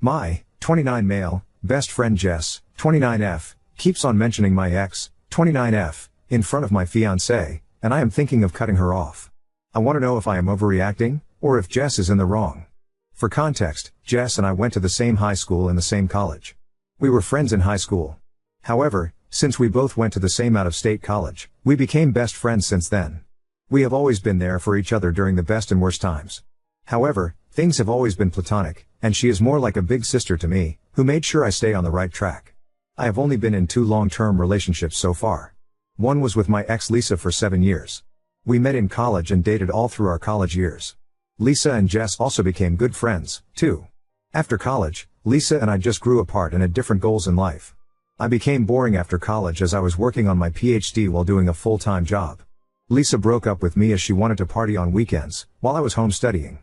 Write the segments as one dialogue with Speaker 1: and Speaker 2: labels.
Speaker 1: My 29 male best friend Jess, 29F, keeps on mentioning my ex, 29F, in front of my fiancée, and I am thinking of cutting her off. I want to know if I am overreacting, or if Jess is in the wrong. For context, Jess and I went to the same high school and the same college. We were friends in high school. However, since we both went to the same out-of-state college, we became best friends since then. We have always been there for each other during the best and worst times. However, things have always been platonic, and she is more like a big sister to me, who made sure I stay on the right track. I have only been in 2 long-term relationships so far. One was with my ex Lisa for 7 years. We met in college and dated all through our college years. Lisa and Jess also became good friends, too. After college, Lisa and I just grew apart and had different goals in life. I became boring after college as I was working on my PhD while doing a full-time job. Lisa broke up with me as she wanted to party on weekends, while I was home studying.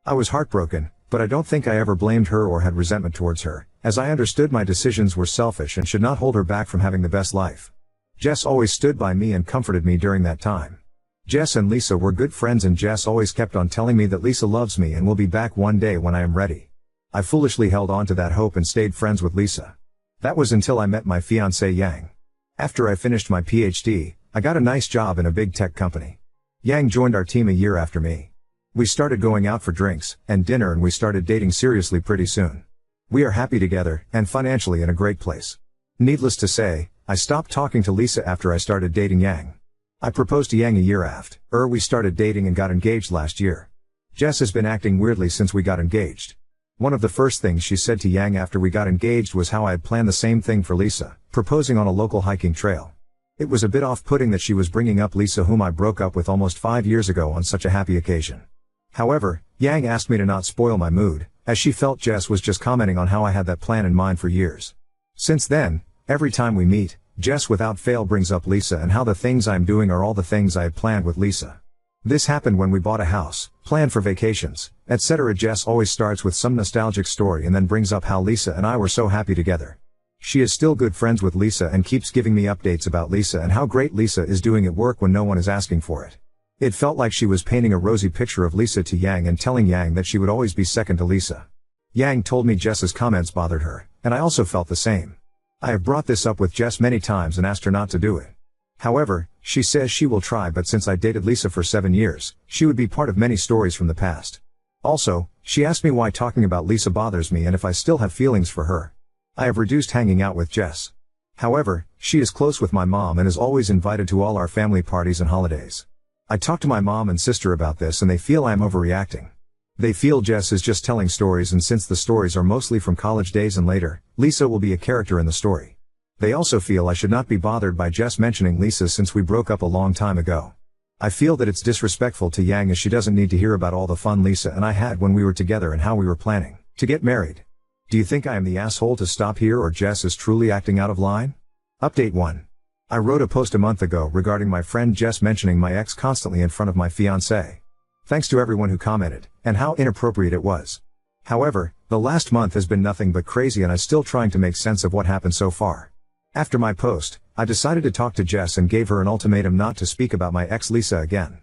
Speaker 1: I was heartbroken, but I don't think I ever blamed her or had resentment towards her, as I understood my decisions were selfish and should not hold her back from having the best life. Jess always stood by me and comforted me during that time. Jess and Lisa were good friends, and Jess always kept on telling me that Lisa loves me and will be back one day when I am ready. I foolishly held on to that hope and stayed friends with Lisa. That was until I met my fiancée Yang. After I finished my PhD, I got a nice job in a big tech company. Yang joined our team a year after me. We started going out for drinks and dinner, and we started dating seriously pretty soon. We are happy together, and financially in a great place. Needless to say, I stopped talking to Lisa after I started dating Yang. I proposed to Yang a year after we started dating and got engaged last year. Jess has been acting weirdly since we got engaged. One of the first things she said to Yang after we got engaged was how I had planned the same thing for Lisa, proposing on a local hiking trail. It was a bit off-putting that she was bringing up Lisa, whom I broke up with almost 5 years ago, on such a happy occasion. However, Yang asked me to not spoil my mood, as she felt Jess was just commenting on how I had that plan in mind for years. Since then, every time we meet, Jess without fail brings up Lisa and how the things I'm doing are all the things I had planned with Lisa. This happened when we bought a house, planned for vacations, etc. Jess always starts with some nostalgic story and then brings up how Lisa and I were so happy together. She is still good friends with Lisa and keeps giving me updates about Lisa and how great Lisa is doing at work when no one is asking for it. It felt like she was painting a rosy picture of Lisa to Yang and telling Yang that she would always be second to Lisa. Yang told me Jess's comments bothered her, and I also felt the same. I have brought this up with Jess many times and asked her not to do it. However, she says she will try, but since I dated Lisa for 7 years, she would be part of many stories from the past. Also, she asked me why talking about Lisa bothers me and if I still have feelings for her. I have reduced hanging out with Jess. However, she is close with my mom and is always invited to all our family parties and holidays. I talked to my mom and sister about this and they feel I am overreacting. They feel Jess is just telling stories, and since the stories are mostly from college days and later, Lisa will be a character in the story. They also feel I should not be bothered by Jess mentioning Lisa since we broke up a long time ago. I feel that it's disrespectful to Yang, as she doesn't need to hear about all the fun Lisa and I had when we were together and how we were planning to get married. Do you think I am the asshole to stop here, or Jess is truly acting out of line? Update 1. I wrote a post a month ago regarding my friend Jess mentioning my ex constantly in front of my fiancé. Thanks to everyone who commented, and how inappropriate it was. However, the last month has been nothing but crazy and I'm still trying to make sense of what happened so far. After my post, I decided to talk to Jess and gave her an ultimatum not to speak about my ex Lisa again.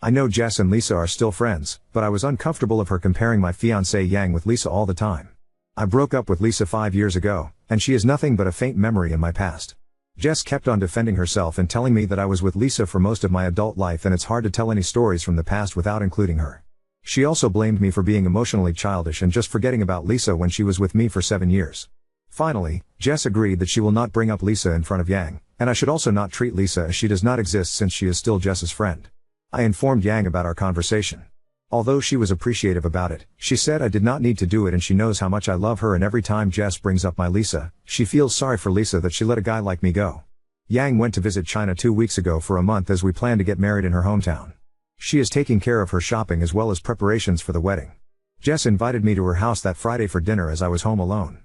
Speaker 1: I know Jess and Lisa are still friends, but I was uncomfortable of her comparing my fiancé Yang with Lisa all the time. I broke up with Lisa 5 years ago, and she is nothing but a faint memory in my past. Jess kept on defending herself and telling me that I was with Lisa for most of my adult life and it's hard to tell any stories from the past without including her. She also blamed me for being emotionally childish and just forgetting about Lisa when she was with me for 7 years. Finally, Jess agreed that she will not bring up Lisa in front of Yang, and I should also not treat Lisa as she does not exist since she is still Jess's friend. I informed Yang about our conversation. Although she was appreciative about it, she said I did not need to do it, and she knows how much I love her, and every time Jess brings up my Lisa, she feels sorry for Lisa that she let a guy like me go. Yang went to visit China 2 weeks ago for a month as we plan to get married in her hometown. She is taking care of her shopping as well as preparations for the wedding. Jess invited me to her house that Friday for dinner as I was home alone.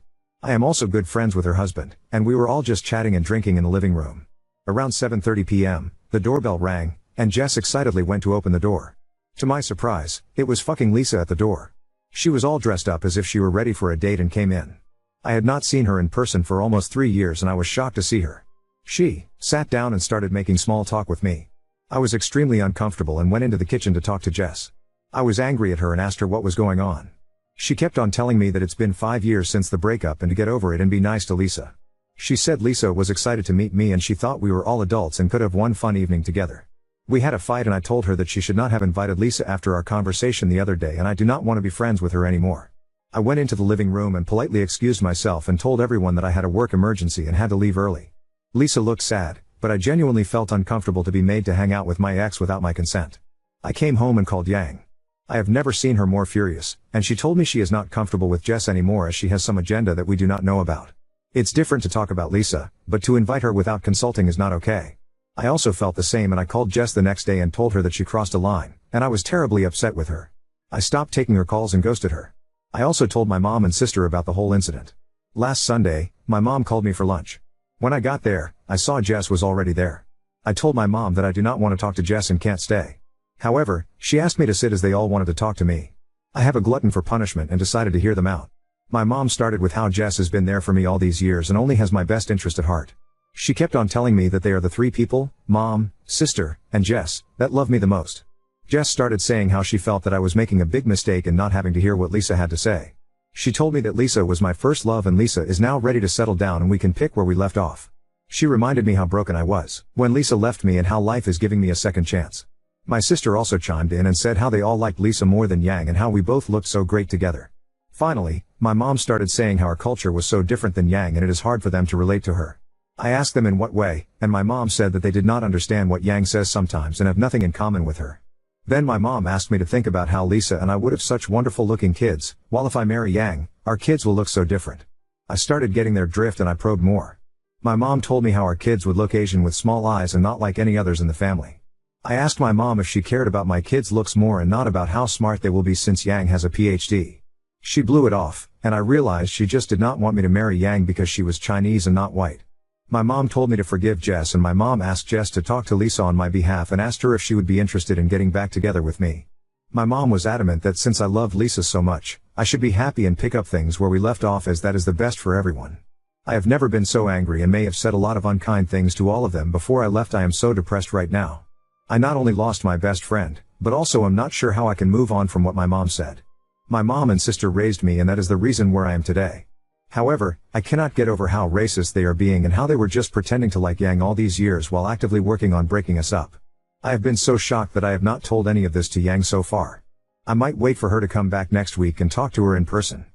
Speaker 1: I am also good friends with her husband, and we were all just chatting and drinking in the living room. Around 7:30 p.m., the doorbell rang, and Jess excitedly went to open the door. To my surprise, it was fucking Lisa at the door. She was all dressed up as if she were ready for a date and came in. I had not seen her in person for almost 3 years and I was shocked to see her. She sat down and started making small talk with me. I was extremely uncomfortable and went into the kitchen to talk to Jess. I was angry at her and asked her what was going on. She kept on telling me that it's been 5 years since the breakup and to get over it and be nice to Lisa. She said Lisa was excited to meet me and she thought we were all adults and could have one fun evening together. We had a fight and I told her that she should not have invited Lisa after our conversation the other day and I do not want to be friends with her anymore. I went into the living room and politely excused myself and told everyone that I had a work emergency and had to leave early. Lisa looked sad, but I genuinely felt uncomfortable to be made to hang out with my ex without my consent. I came home and called Yang. I have never seen her more furious, and she told me she is not comfortable with Jess anymore as she has some agenda that we do not know about. It's different to talk about Lisa, but to invite her without consulting is not okay. I also felt the same and I called Jess the next day and told her that she crossed a line, and I was terribly upset with her. I stopped taking her calls and ghosted her. I also told my mom and sister about the whole incident. Last Sunday, my mom called me for lunch. When I got there, I saw Jess was already there. I told my mom that I do not want to talk to Jess and can't stay. However, she asked me to sit as they all wanted to talk to me. I have a glutton for punishment and decided to hear them out. My mom started with how Jess has been there for me all these years and only has my best interest at heart. She kept on telling me that they are the 3 people, mom, sister, and Jess, that love me the most. Jess started saying how she felt that I was making a big mistake and not having to hear what Lisa had to say. She told me that Lisa was my first love and Lisa is now ready to settle down and we can pick where we left off. She reminded me how broken I was when Lisa left me and how life is giving me a second chance. My sister also chimed in and said how they all liked Lisa more than Yang and how we both looked so great together. Finally, my mom started saying how our culture was so different than Yang and it is hard for them to relate to her. I asked them in what way, and my mom said that they did not understand what Yang says sometimes and have nothing in common with her. Then my mom asked me to think about how Lisa and I would have such wonderful looking kids, while if I marry Yang, our kids will look so different. I started getting their drift and I probed more. My mom told me how our kids would look Asian with small eyes and not like any others in the family. I asked my mom if she cared about my kids' looks more and not about how smart they will be since Yang has a PhD. She blew it off, and I realized she just did not want me to marry Yang because she was Chinese and not white. My mom told me to forgive Jess and my mom asked Jess to talk to Lisa on my behalf and asked her if she would be interested in getting back together with me. My mom was adamant that since I loved Lisa so much, I should be happy and pick up things where we left off as that is the best for everyone. I have never been so angry and may have said a lot of unkind things to all of them before I left. I am so depressed right now. I not only lost my best friend, but also am not sure how I can move on from what my mom said. My mom and sister raised me and that is the reason where I am today. However, I cannot get over how racist they are being and how they were just pretending to like Yang all these years while actively working on breaking us up. I have been so shocked that I have not told any of this to Yang so far. I might wait for her to come back next week and talk to her in person.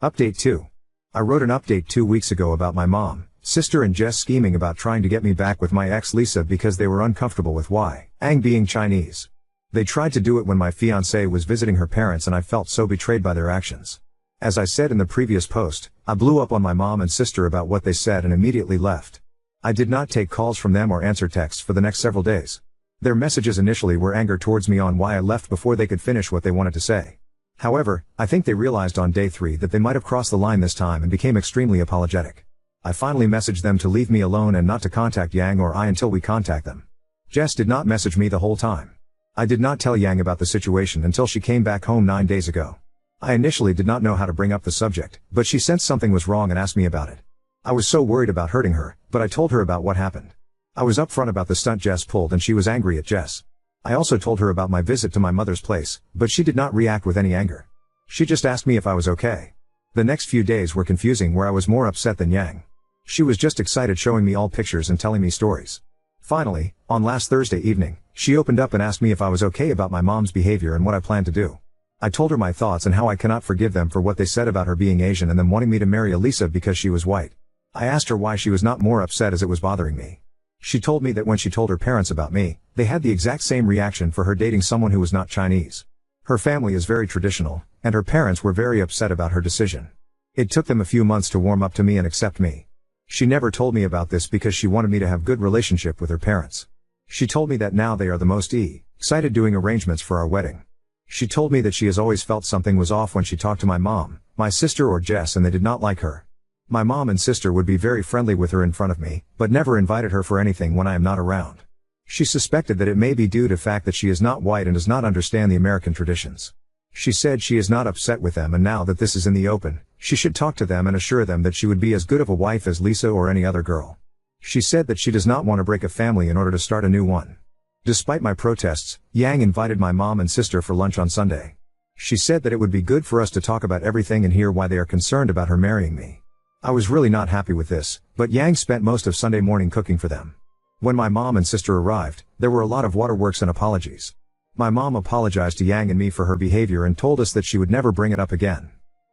Speaker 1: Update 2. I wrote an update 2 weeks ago about my mom, sister and Jess scheming about trying to get me back with my ex Lisa because they were uncomfortable with Yang being Chinese. They tried to do it when my fiancée was visiting her parents and I felt so betrayed by their actions. As I said in the previous post, I blew up on my mom and sister about what they said and immediately left. I did not take calls from them or answer texts for the next several days. Their messages initially were anger towards me on why I left before they could finish what they wanted to say. However, I think they realized on day 3 that they might have crossed the line this time and became extremely apologetic. I finally messaged them to leave me alone and not to contact Yang or I until we contact them. Jess did not message me the whole time. I did not tell Yang about the situation until she came back home 9 days ago. I initially did not know how to bring up the subject, but she sensed something was wrong and asked me about it. I was so worried about hurting her, but I told her about what happened. I was upfront about the stunt Jess pulled and she was angry at Jess. I also told her about my visit to my mother's place, but she did not react with any anger. She just asked me if I was okay. The next few days were confusing where I was more upset than Yang. She was just excited showing me all pictures and telling me stories. Finally, on last Thursday evening, she opened up and asked me if I was okay about my mom's behavior and what I planned to do. I told her my thoughts and how I cannot forgive them for what they said about her being Asian and them wanting me to marry Elisa because she was white. I asked her why she was not more upset as it was bothering me. She told me that when she told her parents about me, they had the exact same reaction for her dating someone who was not Chinese. Her family is very traditional, and her parents were very upset about her decision. It took them a few months to warm up to me and accept me. She never told me about this because she wanted me to have good relationship with her parents. She told me that now they are the most excited doing arrangements for our wedding. She told me that she has always felt something was off when she talked to my mom, my sister or Jess and they did not like her. My mom and sister would be very friendly with her in front of me, but never invited her for anything when I am not around. She suspected that it may be due to the fact that she is not white and does not understand the American traditions. She said she is not upset with them and now that this is in the open, she should talk to them and assure them that she would be as good of a wife as Lisa or any other girl. She said that she does not want to break a family in order to start a new one. Despite my protests, Yang invited my mom and sister for lunch on Sunday. She said that it would be good for us to talk about everything and hear why they are concerned about her marrying me. I was really not happy with this, but Yang spent most of Sunday morning cooking for them. When my mom and sister arrived, there were a lot of waterworks and apologies. My mom apologized to Yang and me for her behavior and told us that she would never bring it up again.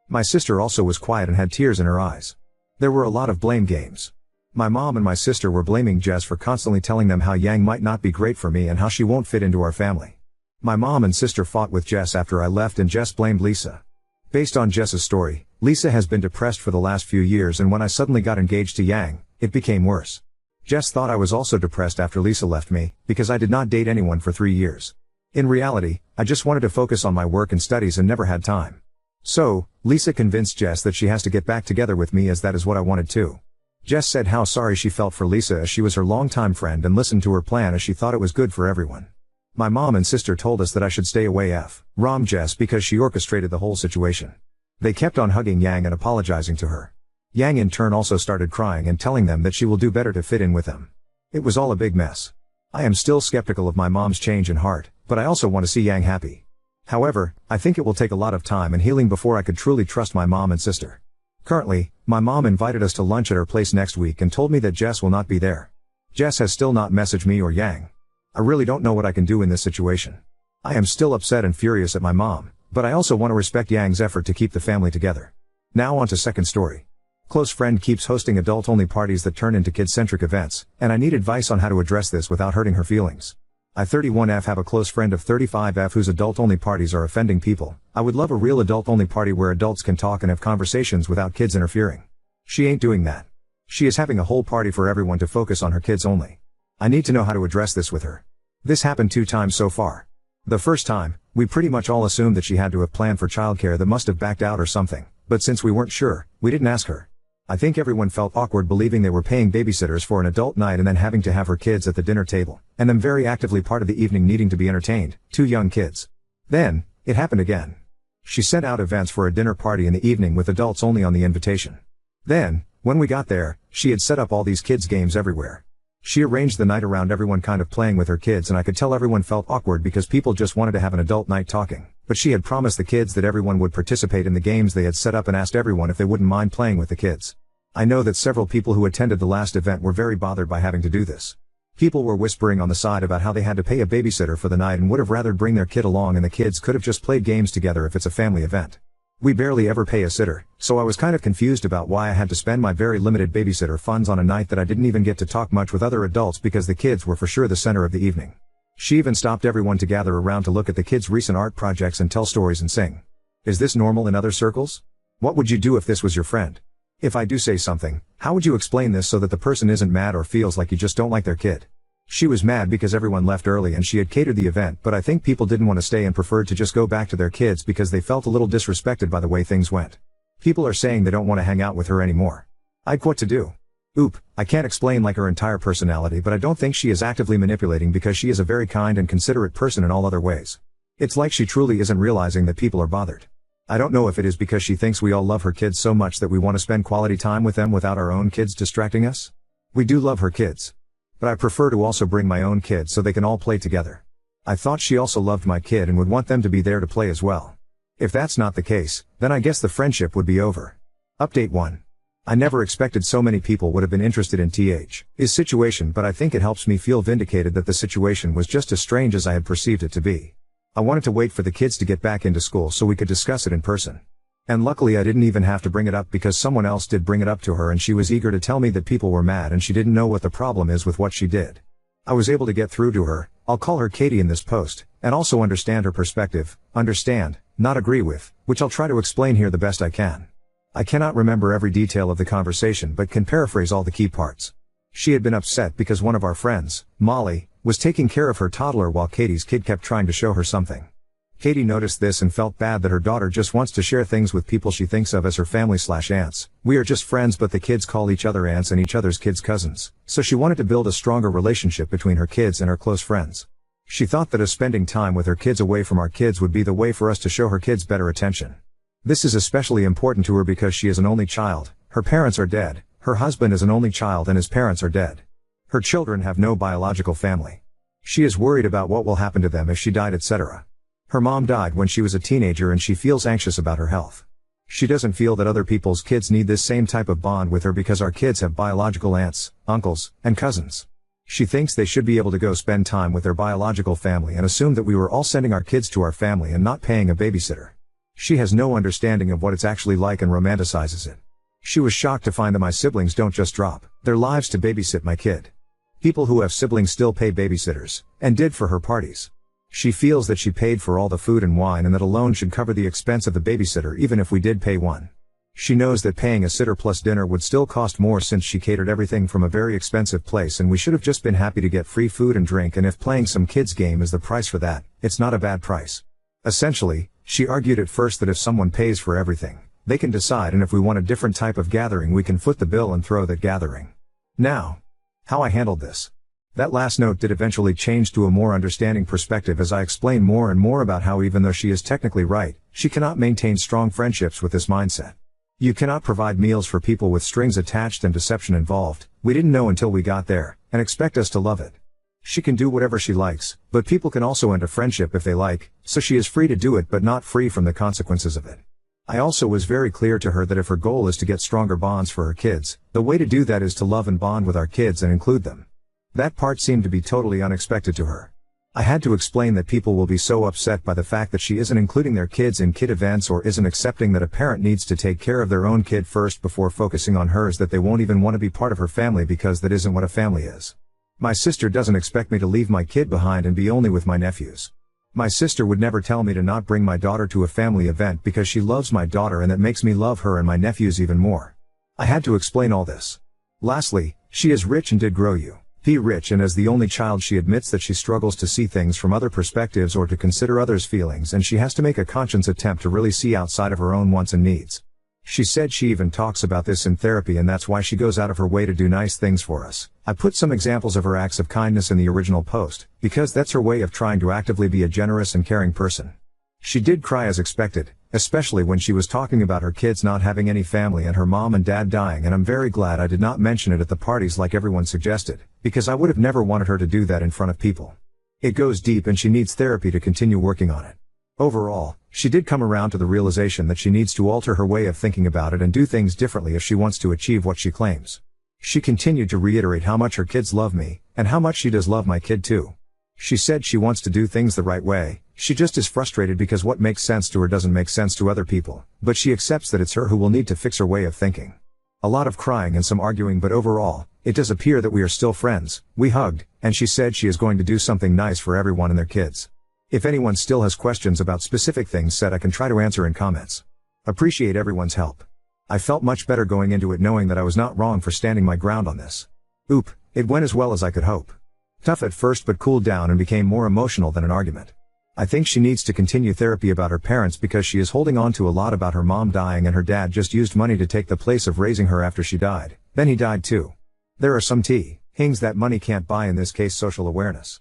Speaker 1: My sister also was quiet and had tears in her eyes. There were a lot of blame games. My mom and my sister were blaming Jess for constantly telling them how Yang might not be great for me and how she won't fit into our family. My mom and sister fought with Jess after I left and Jess blamed Lisa. Based on Jess's story, Lisa has been depressed for the last few years, and when I suddenly got engaged to Yang, it became worse. Jess thought I was also depressed after Lisa left me, because I did not date anyone for 3 years. In reality, I just wanted to focus on my work and studies and never had time. So, Lisa convinced Jess that she has to get back together with me, as that is what I wanted too. Jess said how sorry she felt for Lisa as she was her longtime friend and listened to her plan as she thought it was good for everyone. My mom and sister told us that I should stay away from Jess because she orchestrated the whole situation. They kept on hugging Yang and apologizing to her. Yang in turn also started crying and telling them that she will do better to fit in with them. It was all a big mess. I am still skeptical of my mom's change in heart, but I also want to see Yang happy. However, I think it will take a lot of time and healing before I could truly trust my mom and sister. Currently, my mom invited us to lunch at her place next week and told me that Jess will not be there. Jess has still not messaged me or Yang. I really don't know what I can do in this situation. I am still upset and furious at my mom, but I also want to respect Yang's effort to keep the family together. Now on to second story. Close friend keeps hosting adult-only parties that turn into kid-centric events, and I need advice on how to address this without hurting her feelings. I 31F have a close friend of 35F whose adult-only parties are offending people. I would love a real adult-only party where adults can talk and have conversations without kids interfering. She ain't doing that. She is having a whole party for everyone to focus on her kids only. I need to know how to address this with her. This happened 2 times so far. The first time, we pretty much all assumed that she had to have planned for childcare that must have backed out or something, but since we weren't sure, we didn't ask her. I think everyone felt awkward believing they were paying babysitters for an adult night and then having to have her kids at the dinner table, and them very actively part of the evening needing to be entertained, 2 young kids. Then, it happened again. She sent out events for a dinner party in the evening with adults only on the invitation. Then, when we got there, she had set up all these kids' games everywhere. She arranged the night around everyone kind of playing with her kids, and I could tell everyone felt awkward because people just wanted to have an adult night talking. But she had promised the kids that everyone would participate in the games they had set up and asked everyone if they wouldn't mind playing with the kids. I know that several people who attended the last event were very bothered by having to do this. People were whispering on the side about how they had to pay a babysitter for the night and would have rather bring their kid along, and the kids could have just played games together if it's a family event. We barely ever pay a sitter, so I was kind of confused about why I had to spend my very limited babysitter funds on a night that I didn't even get to talk much with other adults because the kids were for sure the center of the evening. She even stopped everyone to gather around to look at the kids' recent art projects and tell stories and sing. Is this normal in other circles? What would you do if this was your friend? If I do say something, how would you explain this so that the person isn't mad or feels like you just don't like their kid? She was mad because everyone left early and she had catered the event, but I think people didn't want to stay and preferred to just go back to their kids because they felt a little disrespected by the way things went. People are saying they don't want to hang out with her anymore. I'd what to do. I can't explain like her entire personality, but I don't think she is actively manipulating because she is a very kind and considerate person in all other ways. It's like she truly isn't realizing that people are bothered. I don't know if it is because she thinks we all love her kids so much that we want to spend quality time with them without our own kids distracting us. We do love her kids. But I prefer to also bring my own kids so they can all play together. I thought she also loved my kid and would want them to be there to play as well. If that's not the case, then I guess the friendship would be over. Update 1. I never expected so many people would have been interested in his situation, but I think it helps me feel vindicated that the situation was just as strange as I had perceived it to be. I wanted to wait for the kids to get back into school so we could discuss it in person. And luckily I didn't even have to bring it up because someone else did bring it up to her, and she was eager to tell me that people were mad and she didn't know what the problem is with what she did. I was able to get through to her. I'll call her Katie in this post, and also understand her perspective, understand, not agree with, which I'll try to explain here the best I can. I cannot remember every detail of the conversation but can paraphrase all the key parts. She had been upset because one of our friends, Molly, was taking care of her toddler while Katie's kid kept trying to show her something. Katie noticed this and felt bad that her daughter just wants to share things with people she thinks of as her family/aunts. We are just friends, but the kids call each other aunts and each other's kids cousins, so she wanted to build a stronger relationship between her kids and her close friends. She thought that us spending time with her kids away from our kids would be the way for us to show her kids better attention. This is especially important to her because she is an only child, her parents are dead, her husband is an only child and his parents are dead. Her children have no biological family. She is worried about what will happen to them if she died, etc. Her mom died when she was a teenager and she feels anxious about her health. She doesn't feel that other people's kids need this same type of bond with her because our kids have biological aunts, uncles, and cousins. She thinks they should be able to go spend time with their biological family and assumed that we were all sending our kids to our family and not paying a babysitter. She has no understanding of what it's actually like and romanticizes it. She was shocked to find that my siblings don't just drop their lives to babysit my kid. People who have siblings still pay babysitters, and did for her parties. She feels that she paid for all the food and wine and that alone should cover the expense of the babysitter even if we did pay one. She knows that paying a sitter plus dinner would still cost more since she catered everything from a very expensive place and we should have just been happy to get free food and drink, and if playing some kids game is the price for that, it's not a bad price. Essentially, she argued at first that if someone pays for everything, they can decide, and if we want a different type of gathering we can foot the bill and throw that gathering. Now, how I handled this. That last note did eventually change to a more understanding perspective as I explain more and more about how even though she is technically right, she cannot maintain strong friendships with this mindset. You cannot provide meals for people with strings attached and deception involved. We didn't know until we got there, and expect us to love it. She can do whatever she likes, but people can also end a friendship if they like, so she is free to do it but not free from the consequences of it. I also was very clear to her that if her goal is to get stronger bonds for her kids, the way to do that is to love and bond with our kids and include them. That part seemed to be totally unexpected to her. I had to explain that people will be so upset by the fact that she isn't including their kids in kid events or isn't accepting that a parent needs to take care of their own kid first before focusing on hers that they won't even want to be part of her family because that isn't what a family is. My sister doesn't expect me to leave my kid behind and be only with my nephews. My sister would never tell me to not bring my daughter to a family event because she loves my daughter and that makes me love her and my nephews even more. I had to explain all this. Lastly, she is rich and did grow you. Rich, and as the only child she admits that she struggles to see things from other perspectives or to consider others' feelings, and she has to make a conscious attempt to really see outside of her own wants and needs. She said she even talks about this in therapy and that's why she goes out of her way to do nice things for us. I put some examples of her acts of kindness in the original post, because that's her way of trying to actively be a generous and caring person. She did cry as expected, especially when she was talking about her kids not having any family and her mom and dad dying, and I'm very glad I did not mention it at the parties like everyone suggested, because I would have never wanted her to do that in front of people. It goes deep and she needs therapy to continue working on it. Overall, she did come around to the realization that she needs to alter her way of thinking about it and do things differently if she wants to achieve what she claims. She continued to reiterate how much her kids love me, and how much she does love my kid too. She said she wants to do things the right way, she just is frustrated because what makes sense to her doesn't make sense to other people, but she accepts that it's her who will need to fix her way of thinking. A lot of crying and some arguing, but overall, it does appear that we are still friends. We hugged, and she said she is going to do something nice for everyone and their kids. If anyone still has questions about specific things said, I can try to answer in comments. Appreciate everyone's help. I felt much better going into it knowing that I was not wrong for standing my ground on this. It went as well as I could hope. Tough at first but cooled down and became more emotional than an argument. I think she needs to continue therapy about her parents because she is holding on to a lot about her mom dying and her dad just used money to take the place of raising her after she died. Then he died too. There are some things that money can't buy, in this case social awareness.